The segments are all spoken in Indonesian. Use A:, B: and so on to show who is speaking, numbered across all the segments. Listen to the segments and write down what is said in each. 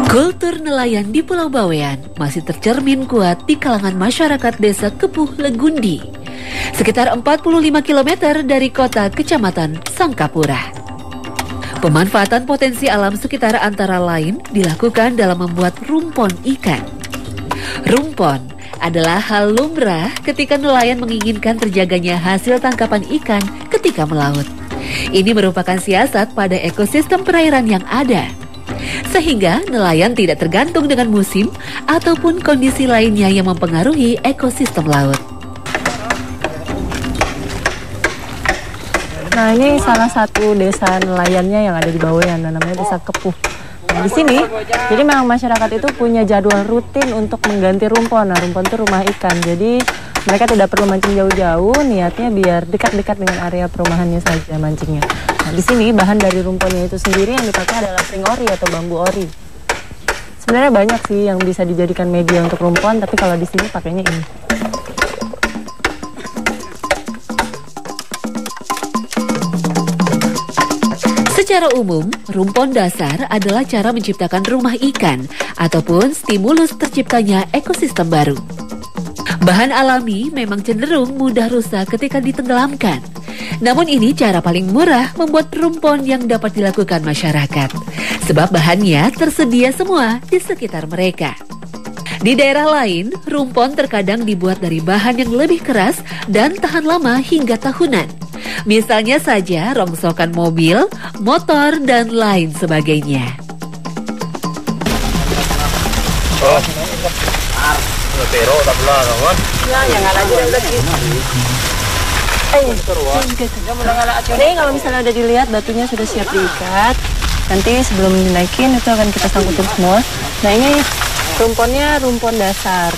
A: Kultur nelayan di Pulau Bawean masih tercermin kuat di kalangan masyarakat desa Kepuh Legundi, sekitar 45 km dari kota kecamatan Sangkapura. Pemanfaatan potensi alam sekitar antara lain dilakukan dalam membuat rumpon ikan. Rumpon adalah hal lumrah ketika nelayan menginginkan terjaganya hasil tangkapan ikan ketika melaut. Ini merupakan siasat pada ekosistem perairan yang ada, sehingga nelayan tidak tergantung dengan musim ataupun kondisi lainnya yang mempengaruhi ekosistem laut.
B: Nah, ini salah satu desa nelayannya yang ada di Bawean, namanya Desa Kepuh. Nah, di sini, jadi memang masyarakat itu punya jadwal rutin untuk mengganti rumpon. Nah, rumpon itu rumah ikan, jadi mereka tidak perlu mancing jauh-jauh, niatnya biar dekat-dekat dengan area perumahannya saja mancingnya. Nah, di sini bahan dari rumponnya itu sendiri yang dipakai adalah pring ori atau bambu ori. Sebenarnya banyak sih yang bisa dijadikan media untuk rumpon, tapi kalau di sini pakainya ini.
A: Secara umum, rumpon dasar adalah cara menciptakan rumah ikan ataupun stimulus terciptanya ekosistem baru. Bahan alami memang cenderung mudah rusak ketika ditenggelamkan. Namun ini cara paling murah membuat rumpon yang dapat dilakukan masyarakat, sebab bahannya tersedia semua di sekitar mereka. Di daerah lain, rumpon terkadang dibuat dari bahan yang lebih keras dan tahan lama hingga tahunan. Misalnya saja rongsokan mobil, motor, dan lain sebagainya.
B: Ini kalau misalnya udah dilihat batunya sudah siap diikat, nanti sebelum dinaikin itu akan kita sangkutin semua. Nah, ini rumponnya rumpon dasar.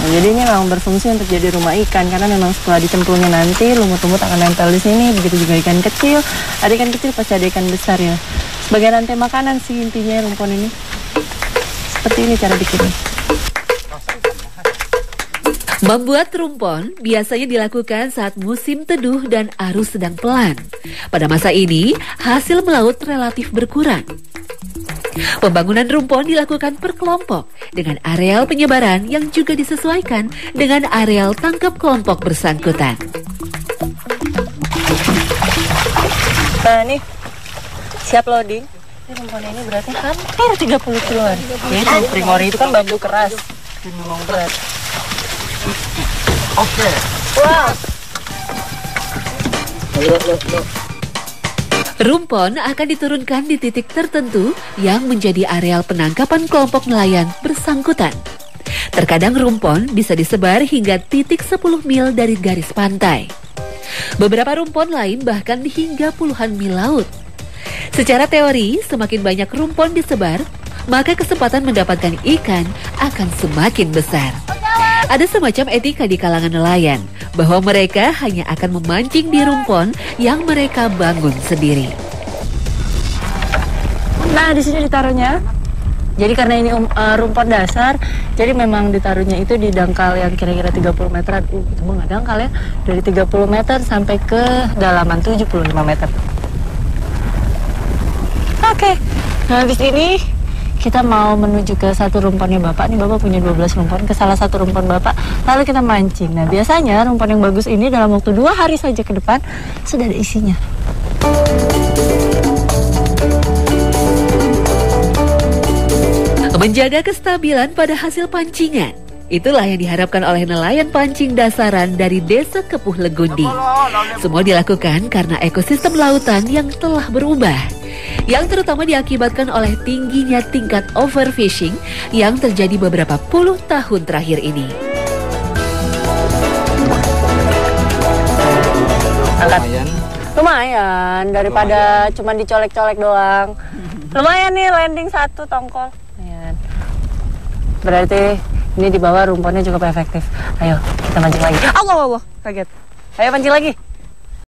B: Nah, jadi ini memang berfungsi untuk jadi rumah ikan, karena memang setelah dicemplungnya nanti lumut-lumut akan nempel di sini. Begitu juga ikan kecil, ada ikan kecil pasti ada ikan besar ya. Sebagai rantai makanan sih intinya rumpon ini. Seperti ini cara bikinnya.
A: Membuat rumpon biasanya dilakukan saat musim teduh dan arus sedang pelan. Pada masa ini, hasil melaut relatif berkurang. Pembangunan rumpon dilakukan per kelompok dengan areal penyebaran yang juga disesuaikan dengan areal tangkap kelompok bersangkutan.
B: Nah, nih siap loading. Ini rumpon ini berarti hampir 30 kiloan. Itu pring ori itu kan bambu keras, memang berat.
C: Oke.
B: Wow.
A: Rumpon akan diturunkan di titik tertentu yang menjadi areal penangkapan kelompok nelayan bersangkutan. Terkadang rumpon bisa disebar hingga titik 10 mil dari garis pantai. Beberapa rumpon lain bahkan hingga puluhan mil laut. Secara teori, semakin banyak rumpon disebar, maka kesempatan mendapatkan ikan akan semakin besar. Ada semacam etika di kalangan nelayan bahwa mereka hanya akan memancing di rumpon yang mereka bangun sendiri.
B: Nah, di sini ditaruhnya. Jadi karena ini rumpon dasar, jadi memang ditaruhnya itu di dangkal yang kira-kira 30 meteran. Itu mah nggak dangkal ya. Dari 30 meter sampai ke dalaman 75 meter. Oke. Nah, habis ini kita mau menuju ke satu rumponnya Bapak. Nih Bapak punya 12 rumpon, ke salah satu rumpon Bapak. Lalu kita mancing. Nah, biasanya rumpon yang bagus ini dalam waktu 2 hari saja ke depan sudah ada isinya.
A: Menjaga kestabilan pada hasil pancingan, itulah yang diharapkan oleh nelayan pancing dasaran dari Desa Kepuh Legundi. Semua dilakukan karena ekosistem lautan yang telah berubah, yang terutama diakibatkan oleh tingginya tingkat overfishing yang terjadi beberapa puluh tahun terakhir ini.
B: Lumayan, daripada cuma dicolek-colek doang. Lumayan nih, landing 1 tongkol. Lumayan. Berarti ini di bawah rumponnya cukup efektif. Ayo, kita mancing lagi. Allah, kaget. Ayo pancing lagi.